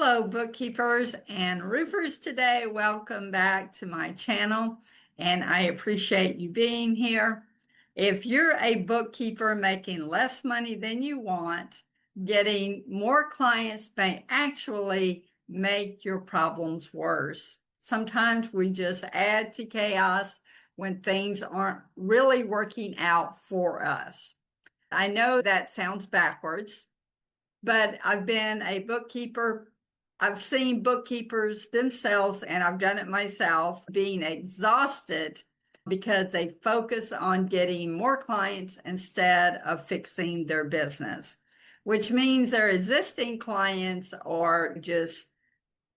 Hello, bookkeepers and roofers today. Welcome back to my channel, and I appreciate you being here. If you're a bookkeeper making less money than you want, getting more clients may actually make your problems worse. Sometimes we just add to chaos when things aren't really working out for us. I know that sounds backwards, but I've been a bookkeeper. I've seen bookkeepers themselves, and I've done it myself, being exhausted because they focus on getting more clients instead of fixing their business, which means their existing clients are just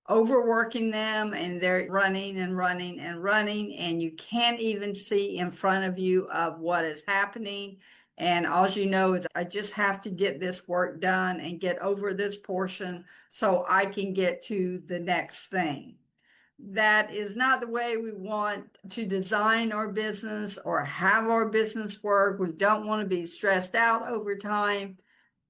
overworking them and they're running and running and running, and you can't even see in front of you of what is happening. And all you know is, I just have to get this work done and get over this portion so I can get to the next thing. That is not the way we want to design our business or have our business work. We don't want to be stressed out over time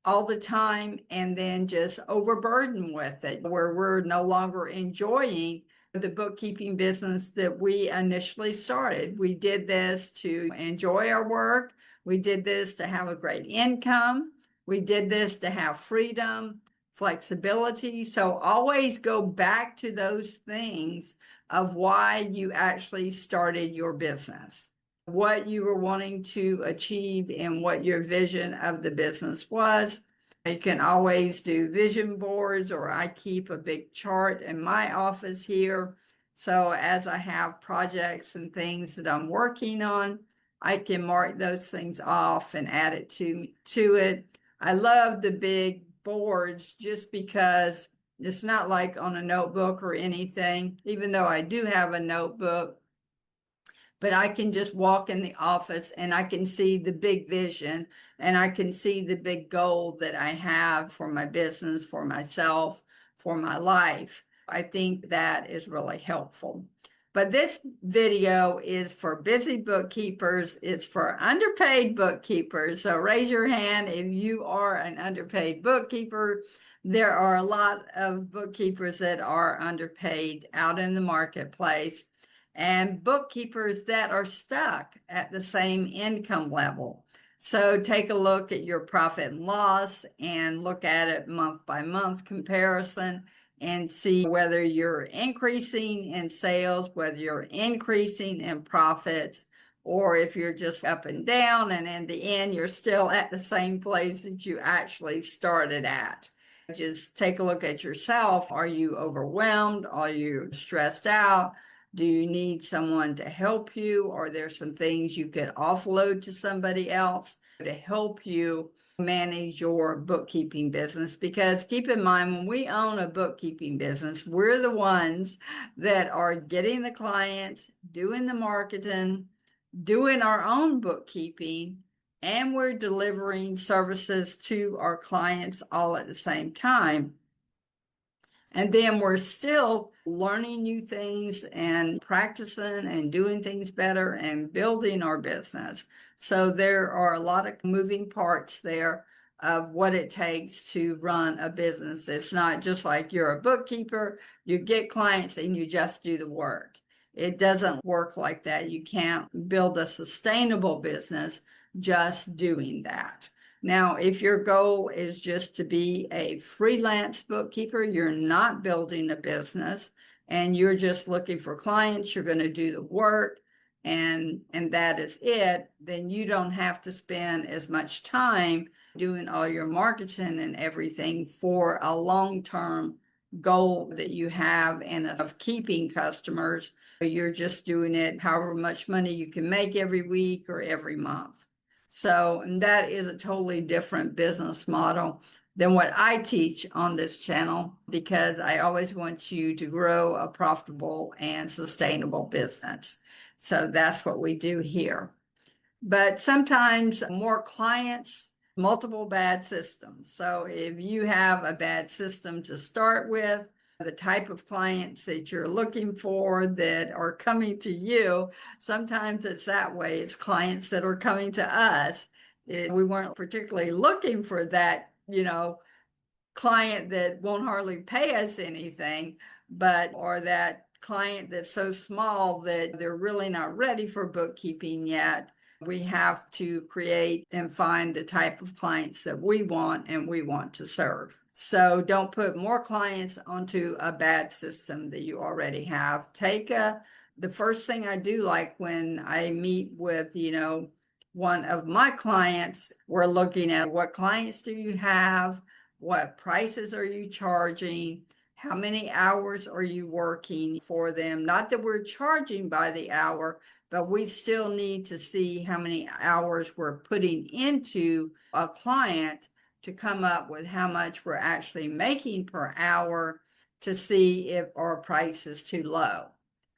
all the time and then just overburdened with it, where we're no longer enjoying the bookkeeping business that we initially started. We did this to enjoy our work. We did this to have a great income. We did this to have freedom, flexibility. So always go back to those things of why you actually started your business, what you were wanting to achieve and what your vision of the business was. You can always do vision boards, or I keep a big chart in my office here. So as I have projects and things that I'm working on, I can mark those things off and add it to it. I love the big boards just because it's not like on a notebook or anything, even though I do have a notebook. But I can just walk in the office and I can see the big vision and I can see the big goal that I have for my business, for myself, for my life. I think that is really helpful. But this video is for busy bookkeepers. It's for underpaid bookkeepers. So raise your hand if you are an underpaid bookkeeper. There are a lot of bookkeepers that are underpaid out in the marketplace, and bookkeepers that are stuck at the same income level. So take a look at your profit and loss and look at it month by month comparison and see whether you're increasing in sales, whether you're increasing in profits, or if you're just up and down, and in the end, you're still at the same place that you actually started at. Just take a look at yourself. Are you overwhelmed? Are you stressed out? Do you need someone to help you? Are there some things you could offload to somebody else to help you manage your bookkeeping business? Because keep in mind, when we own a bookkeeping business, we're the ones that are getting the clients, doing the marketing, doing our own bookkeeping, and we're delivering services to our clients all at the same time. And then we're still learning new things and practicing and doing things better and building our business. So there are a lot of moving parts there of what it takes to run a business. It's not just like you're a bookkeeper, you get clients and you just do the work. It doesn't work like that. You can't build a sustainable business just doing that. Now, if your goal is just to be a freelance bookkeeper, you're not building a business and you're just looking for clients, you're going to do the work and that is it, then you don't have to spend as much time doing all your marketing and everything for a long-term goal that you have and of keeping customers. You're just doing it however much money you can make every week or every month. So that is a totally different business model than what I teach on this channel, because I always want you to grow a profitable and sustainable business. So that's what we do here. But sometimes more clients, multiple bad systems. So if you have a bad system to start with, the type of clients that you're looking for that are coming to you, sometimes it's that way. It's clients that are coming to us. We weren't particularly looking for that, client that won't hardly pay us anything, or that client that's so small that they're really not ready for bookkeeping yet. We have to create and find the type of clients that we want and we want to serve. So don't put more clients onto a bad system that you already have. The first thing I do, like when I meet with, one of my clients, we're looking at what clients do you have? What prices are you charging? How many hours are you working for them? Not that we're charging by the hour, but we still need to see how many hours we're putting into a client to come up with how much we're actually making per hour to see if our price is too low.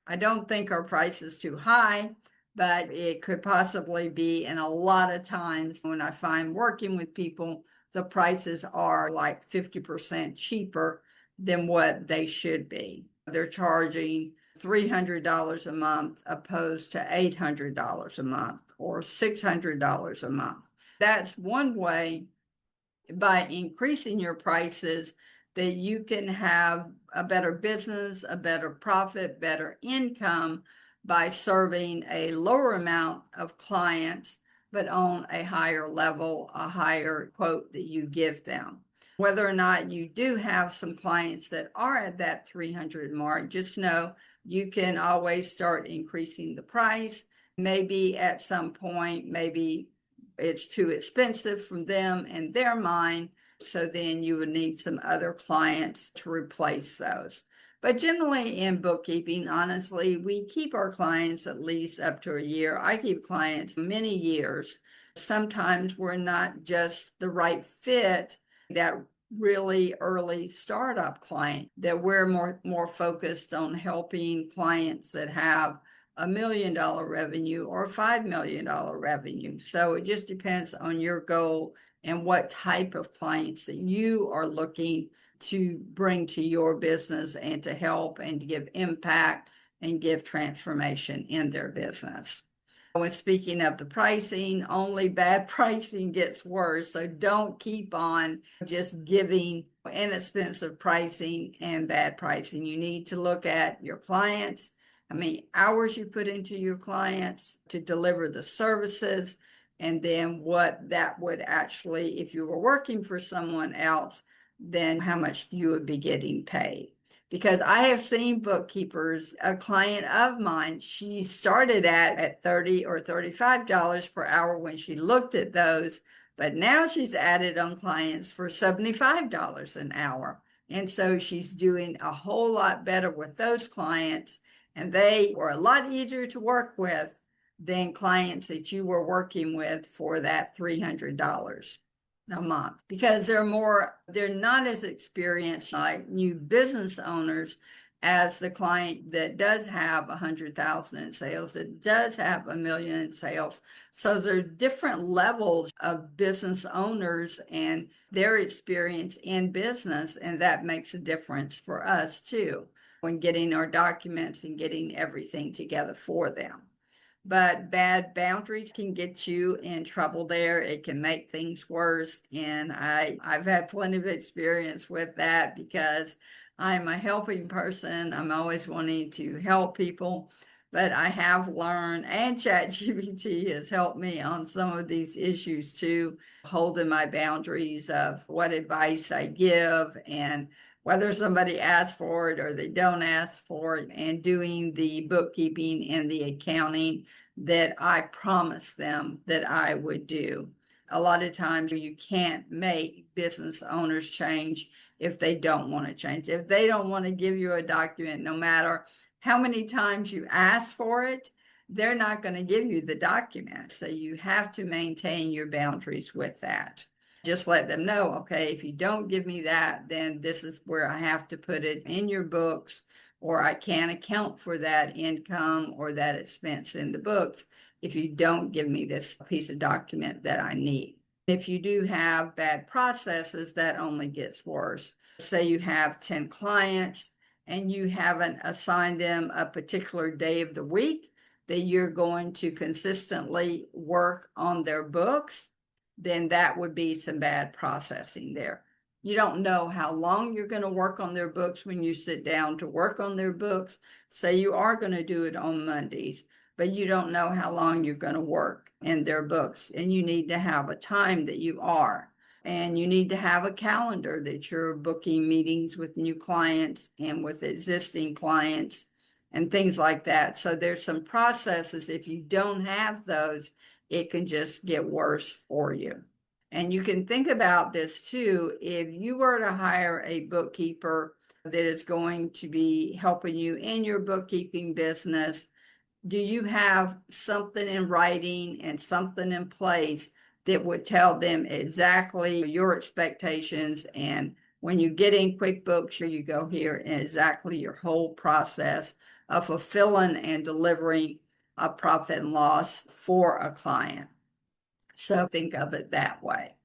I don't think our price is too high, but it could possibly be. And a lot of times when I find working with people, the prices are like 50% cheaper than what they should be. They're charging $300 a month opposed to $800 a month or $600 a month. That's one way, by increasing your prices, that you can have a better business, a better profit, better income by serving a lower amount of clients, but on a higher level, a higher quote that you give them. Whether or not you do have some clients that are at that 300 mark, just know you can always start increasing the price. Maybe at some point, maybe it's too expensive from them and their mind. So then you would need some other clients to replace those. But generally in bookkeeping, honestly, we keep our clients at least up to a year. I keep clients many years. Sometimes we're not just the right fit, that really early startup client, that we're more focused on helping clients that have $1 million revenue or $5 million revenue. So it just depends on your goal and what type of clients that you are looking to bring to your business and to help and to give impact and give transformation in their business. When speaking of the pricing, only bad pricing gets worse. So don't keep on just giving inexpensive pricing and bad pricing. You need to look at your clients, how many hours you put into your clients to deliver the services, and then what that would actually, if you were working for someone else, then how much you would be getting paid. Because I have seen bookkeepers, a client of mine, she started at $30 or $35 per hour when she looked at those, but now she's added on clients for $75 an hour. And so she's doing a whole lot better with those clients, and they were a lot easier to work with than clients that you were working with for that $300 a month, because they're not as experienced like new business owners as the client that does have 100,000 in sales, that does have $1 million in sales. So there are different levels of business owners and their experience in business, and that makes a difference for us too when getting our documents and getting everything together for them. But bad boundaries can get you in trouble there. It can make things worse. And I've had plenty of experience with that because I'm a helping person. I'm always wanting to help people. But I have learned, and ChatGPT has helped me on some of these issues too, holding my boundaries of what advice I give and whether somebody asks for it or they don't ask for it, and doing the bookkeeping and the accounting that I promised them that I would do. A lot of times you can't make business owners change if they don't want to change. If they don't want to give you a document, no matter how many times you ask for it, they're not going to give you the document. So you have to maintain your boundaries with that. Just let them know, okay, if you don't give me that, then this is where I have to put it in your books, or I can't account for that income or that expense in the books if you don't give me this piece of document that I need. If you do have bad processes, that only gets worse. Say you have 10 clients and you haven't assigned them a particular day of the week that you're going to consistently work on their books, then that would be some bad processing there. You don't know how long you're going to work on their books when you sit down to work on their books. Say you are going to do it on Mondays, but you don't know how long you're going to work in their books. And you need to have a time that you are. And you need to have a calendar that you're booking meetings with new clients and with existing clients and things like that. So there's some processes. If you don't have those, it can just get worse for you. And you can think about this too. If you were to hire a bookkeeper that is going to be helping you in your bookkeeping business, do you have something in writing and something in place that would tell them exactly your expectations? And when you get in QuickBooks, you go here and exactly your whole process of fulfilling and delivering a profit and loss for a client. So think of it that way.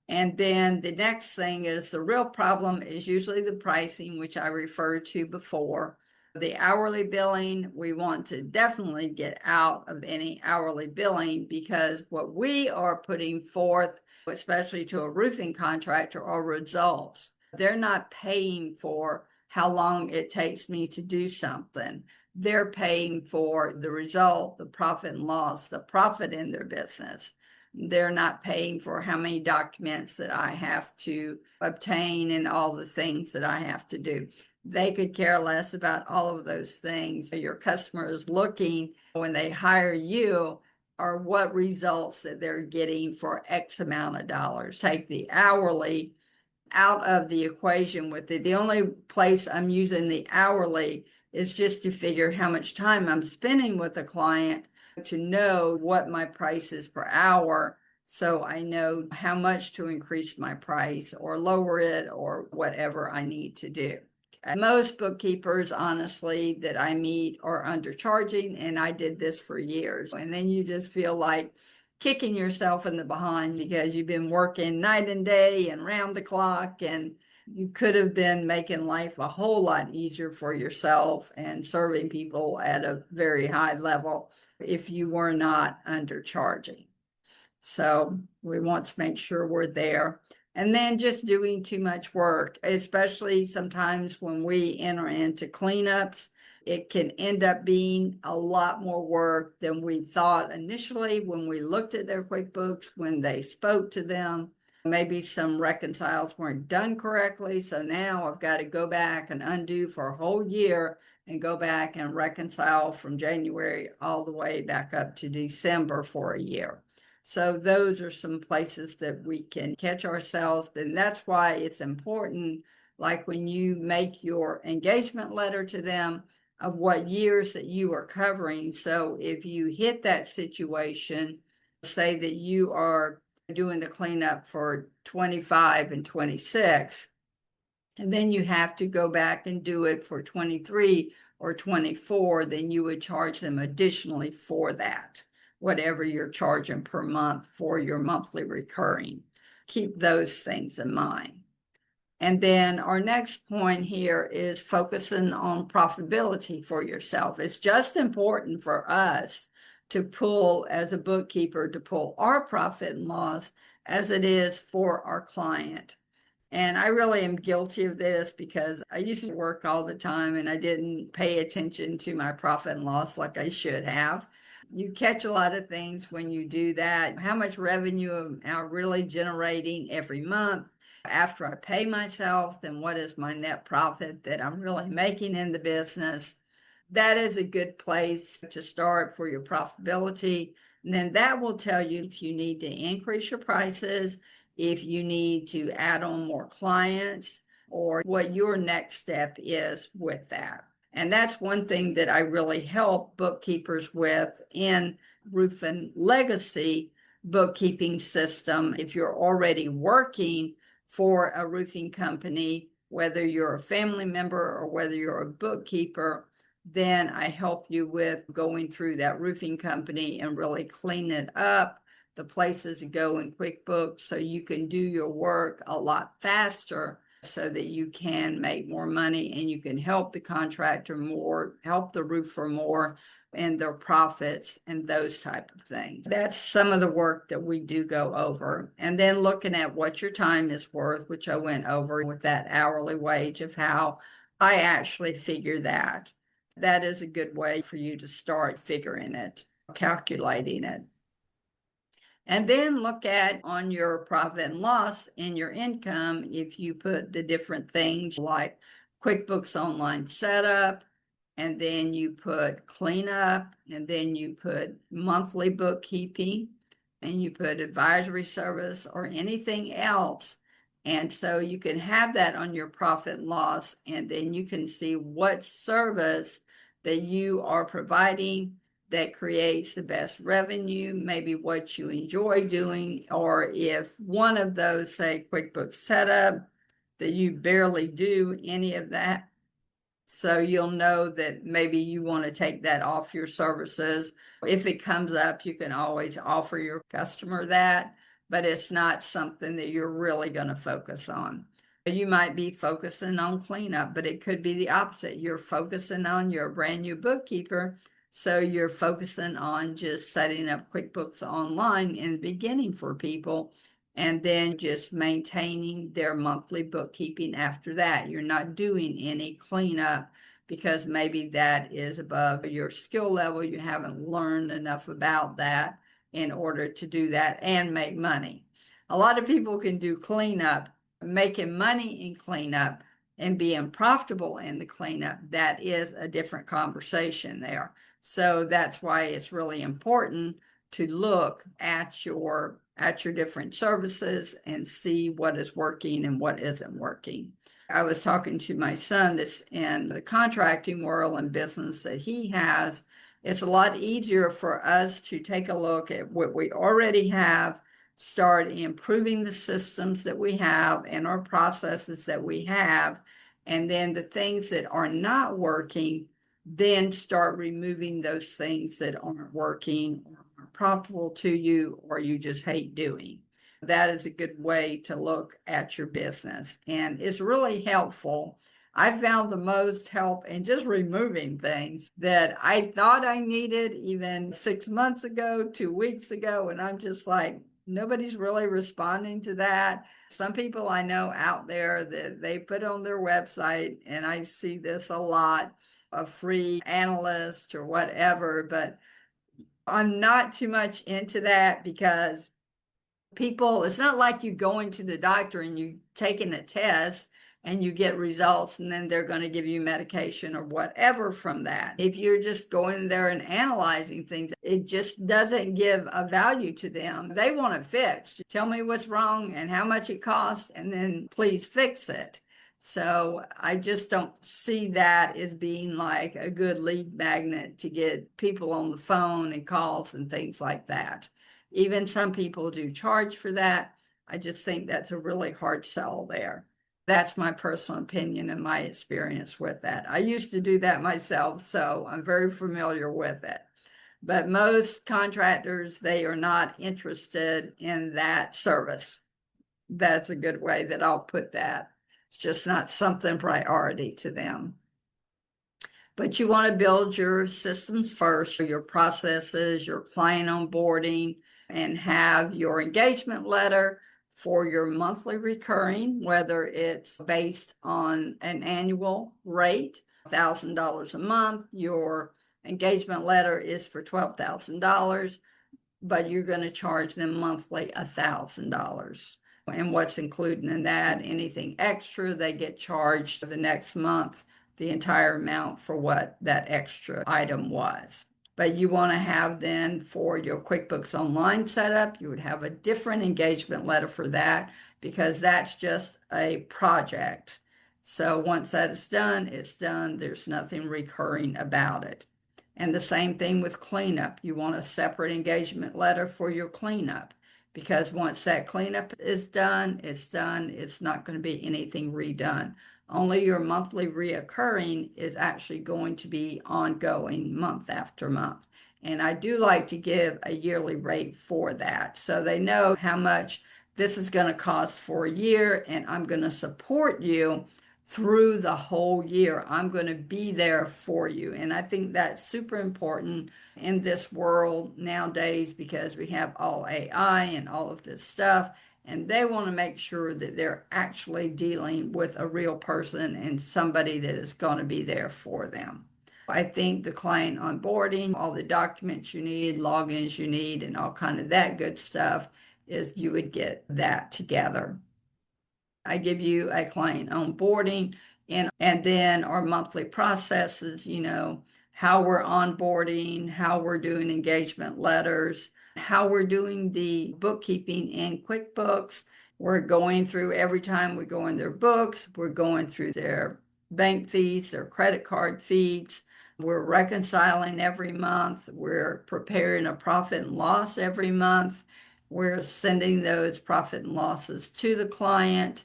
And then the next thing is the real problem is usually the pricing, which I referred to before. The hourly billing, we want to definitely get out of any hourly billing, because what we are putting forth, especially to a roofing contractor, are results. They're not paying for how long it takes me to do something. They're paying for the result, the profit and loss, the profit in their business. They're not paying for how many documents that I have to obtain and all the things that I have to do. They could care less about all of those things. Your customer is looking, when they hire you, are what results that they're getting for X amount of dollars. Take the hourly out of the equation with it. The only place I'm using the hourly is just to figure how much time I'm spending with a client, to know what my price is per hour, so I know how much to increase my price or lower it or whatever I need to do. Most bookkeepers, honestly, that I meet are undercharging, and I did this for years. And then you just feel like kicking yourself in the behind because you've been working night and day and round the clock, and you could have been making life a whole lot easier for yourself and serving people at a very high level if you were not undercharging. So we want to make sure we're there. And then just doing too much work, especially sometimes when we enter into cleanups, it can end up being a lot more work than we thought initially when we looked at their QuickBooks, when they spoke to them. Maybe some reconciles weren't done correctly. So now I've got to go back and undo for a whole year and go back and reconcile from January all the way back up to December for a year. So those are some places that we can catch ourselves. And that's why it's important, like when you make your engagement letter to them, of what years that you are covering. So if you hit that situation, say that you are doing the cleanup for 25 and 26, and then you have to go back and do it for 23 or 24, then you would charge them additionally for that, whatever you're charging per month for your monthly recurring. Keep those things in mind. And then our next point here is focusing on profitability for yourself. It's just important for us to pull, as a bookkeeper, to pull our profit and loss as it is for our client. And I really am guilty of this because I used to work all the time and I didn't pay attention to my profit and loss like I should have. You catch a lot of things when you do that. How much revenue am I really generating every month? After I pay myself, then what is my net profit that I'm really making in the business? That is a good place to start for your profitability. And then that will tell you if you need to increase your prices, if you need to add on more clients, or what your next step is with that. And that's one thing that I really help bookkeepers with in Roof and Legacy bookkeeping system. If you're already working for a roofing company, whether you're a family member or whether you're a bookkeeper, then I help you with going through that roofing company and really clean it up, the places to go in QuickBooks, so you can do your work a lot faster so that you can make more money and you can help the contractor more, help the roofer more in their profits and those type of things. That's some of the work that we do go over. And then looking at what your time is worth, which I went over with that hourly wage of how I actually figure that. That is a good way for you to start figuring it, calculating it. And then look at on your profit and loss in your income, if you put the different things like QuickBooks Online Setup, and then you put cleanup, and then you put monthly bookkeeping, and you put advisory service or anything else. And so you can have that on your profit and loss, and then you can see what service that you are providing that creates the best revenue, maybe what you enjoy doing, or if one of those, say QuickBooks Setup, that you barely do any of that. So you'll know that maybe you want to take that off your services. If it comes up, you can always offer your customer that, but it's not something that you're really going to focus on. You might be focusing on cleanup, but it could be the opposite. You're focusing on your brand new bookkeeper. So you're focusing on just setting up QuickBooks Online in the beginning for people, and then just maintaining their monthly bookkeeping after that. You're not doing any cleanup because maybe that is above your skill level. You haven't learned enough about that in order to do that and make money. A lot of people can do cleanup, making money in cleanup and being profitable in the cleanup. That is a different conversation there. So that's why it's really important to look at your different services and see what is working and what isn't working. I was talking to my son that's in the contracting world and business that he has. It's a lot easier for us to take a look at what we already have, start improving the systems that we have and our processes that we have, and then the things that are not working, then start removing those things that aren't working or are profitable to you or you just hate doing. That is a good way to look at your business, and it's really helpful. I found the most help in just removing things that I thought I needed even 6 months ago, 2 weeks ago, and I'm just like, nobody's really responding to that. Some people I know out there that they put on their website, and I see this a lot, a free analyst or whatever, but I'm not too much into that because people, it's not like you going to the doctor and you taking a test and you get results and then they're going to give you medication or whatever from that. If you're just going there and analyzing things, it just doesn't give a value to them. They want it fixed. Tell me what's wrong and how much it costs, and then please fix it. So I just don't see that as being like a good lead magnet to get people on the phone and calls and things like that. Even some people do charge for that. I just think that's a really hard sell there. That's my personal opinion and my experience with that. I used to do that myself, so I'm very familiar with it. But most contractors, they are not interested in that service. That's a good way that I'll put that. It's just not something priority to them. But you want to build your systems first, your processes, your client onboarding, and have your engagement letter for your monthly recurring, whether it's based on an annual rate, $1,000 a month. Your engagement letter is for $12,000, but you're going to charge them monthly $1,000. And what's included in that, anything extra, they get charged for the next month, the entire amount for what that extra item was. But you want to have then for your QuickBooks Online setup, you would have a different engagement letter for that because that's just a project. So once that is done, it's done. There's nothing recurring about it. And the same thing with cleanup. You want a separate engagement letter for your cleanup because once that cleanup is done, it's done. It's not going to be anything redone. Only your monthly reoccurring is actually going to be ongoing month after month. And I do like to give a yearly rate for that so they know how much this is going to cost for a year, and I'm going to support you through the whole year. I'm going to be there for you. And I think that's super important in this world nowadays because we have all AI and all of this stuff. And they want to make sure that they're actually dealing with a real person and somebody that is going to be there for them. I think the client onboarding, all the documents you need, logins you need, and all kind of that good stuff is you would get that together. I give you a client onboarding and then our monthly processes, how we're onboarding, how we're doing engagement letters, how we're doing the bookkeeping in QuickBooks. We're going through every time we go in their books, we're going through their bank fees, their credit card fees. We're reconciling every month. We're preparing a profit and loss every month. We're sending those profit and losses to the client,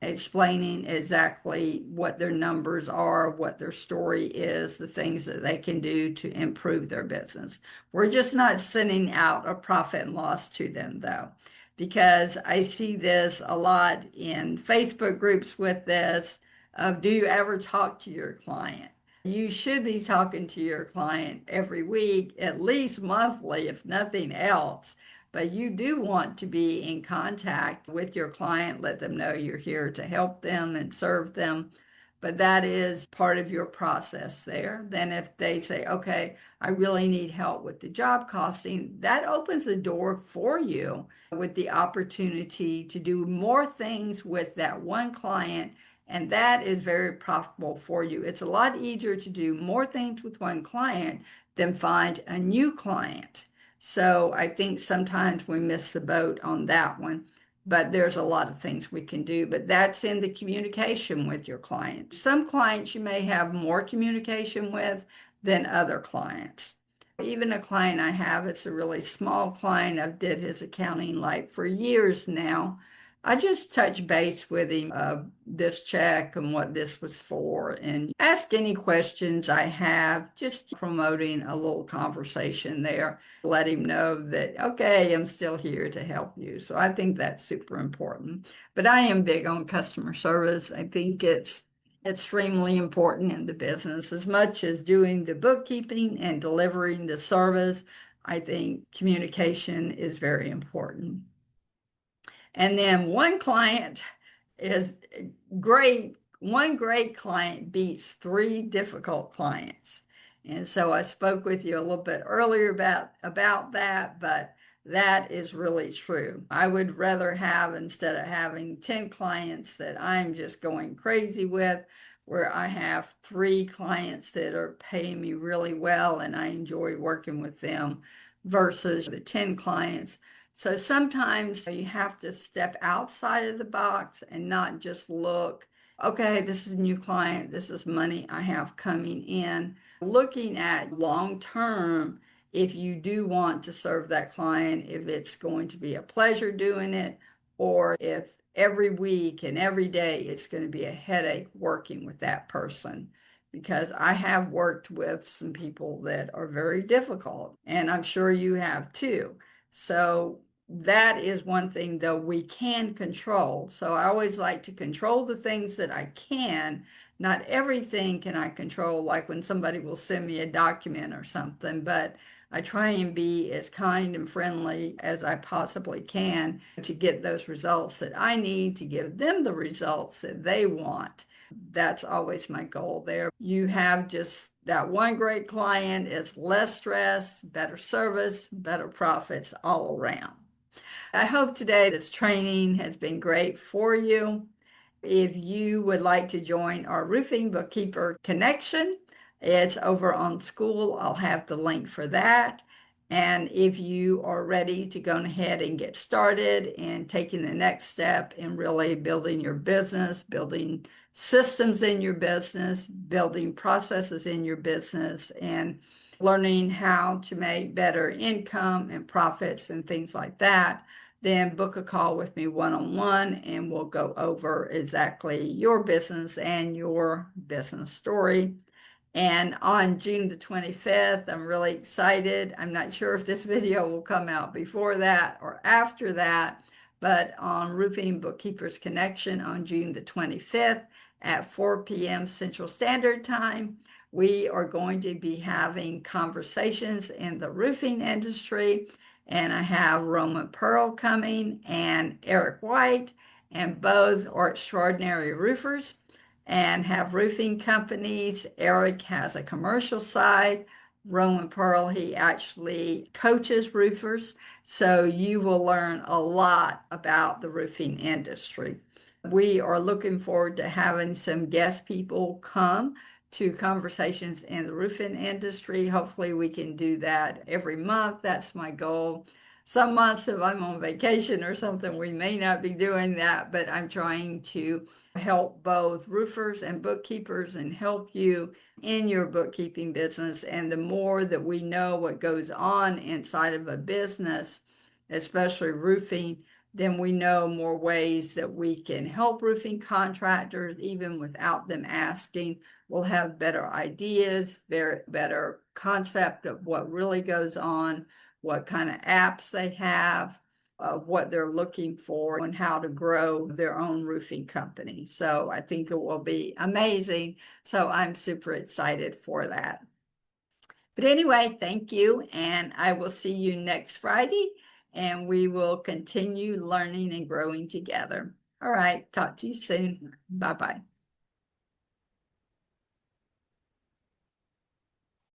explaining exactly what their numbers are, what their story is, the things that they can do to improve their business. We're just not sending out a profit and loss to them, though, because I see this a lot in Facebook groups with this of, do you ever talk to your client? You should be talking to your client every week, at least monthly, if nothing else. But you do want to be in contact with your client, let them know you're here to help them and serve them. But that is part of your process there. Then if they say, okay, I really need help with the job costing, that opens the door for you with the opportunity to do more things with that one client. And that is very profitable for you. It's a lot easier to do more things with one client than find a new client. So I think sometimes we miss the boat on that one, but there's a lot of things we can do. But that's in the communication with your client. Some clients you may have more communication with than other clients. Even a client I have, it's a really small client. I've did his accounting like for years now. I just touch base with him of this check and what this was for and ask any questions I have, just promoting a little conversation there. Let him know that, okay, I'm still here to help you. So I think that's super important. But I am big on customer service. I think it's extremely important in the business as much as doing the bookkeeping and delivering the service. I think communication is very important. And then one client is great. One great client beats three difficult clients. And so I spoke with you a little bit earlier about that, but that is really true. I would rather have, instead of having 10 clients that I'm just going crazy with, where I have three clients that are paying me really well and I enjoy working with them versus the 10 clients. So sometimes you have to step outside of the box and not just look, okay, this is a new client, this is money I have coming in. Looking at long term, if you do want to serve that client, if it's going to be a pleasure doing it, or if every week and every day it's going to be a headache working with that person. Because I have worked with some people that are very difficult, and I'm sure you have too. So that is one thing, though, we can control. So I always like to control the things that I can. Not everything can I control, like when somebody will send me a document or something, but I try and be as kind and friendly as I possibly can to get those results that I need to give them the results that they want. That's always my goal there. You have just that one great client is less stress, better service, better profits all around. I hope today this training has been great for you. If you would like to join our Roofing Bookkeeper Connection, it's over on School. I'll have the link for that. And if you are ready to go ahead and get started and taking the next step in really building your business, building systems in your business, building processes in your business, and learning how to make better income and profits and things like that, then book a call with me one-on-one and we'll go over exactly your business and your business story. And on June the 25th, I'm really excited. I'm not sure if this video will come out before that or after that, but on Roofing Bookkeepers Connection on June the 25th at 4 p.m. Central Standard Time, we are going to be having conversations in the roofing industry. And I have Roman Pearl coming and Eric White, and both are extraordinary roofers and have roofing companies. Eric has a commercial side. Roman Pearl, he actually coaches roofers. So you will learn a lot about the roofing industry. We are looking forward to having some guest people come to conversations in the roofing industry. Hopefully we can do that every month. That's my goal. Some months if I'm on vacation or something, we may not be doing that, but I'm trying to help both roofers and bookkeepers and help you in your bookkeeping business. And the more that we know what goes on inside of a business, especially roofing, then we know more ways that we can help roofing contractors even without them asking. We'll have better ideas, better concept of what really goes on, what kind of apps they have, what they're looking for, and how to grow their own roofing company. So I think it will be amazing. So I'm super excited for that. But anyway, thank you. And I will see you next Friday, and we will continue learning and growing together. All right. Talk to you soon. Bye-bye.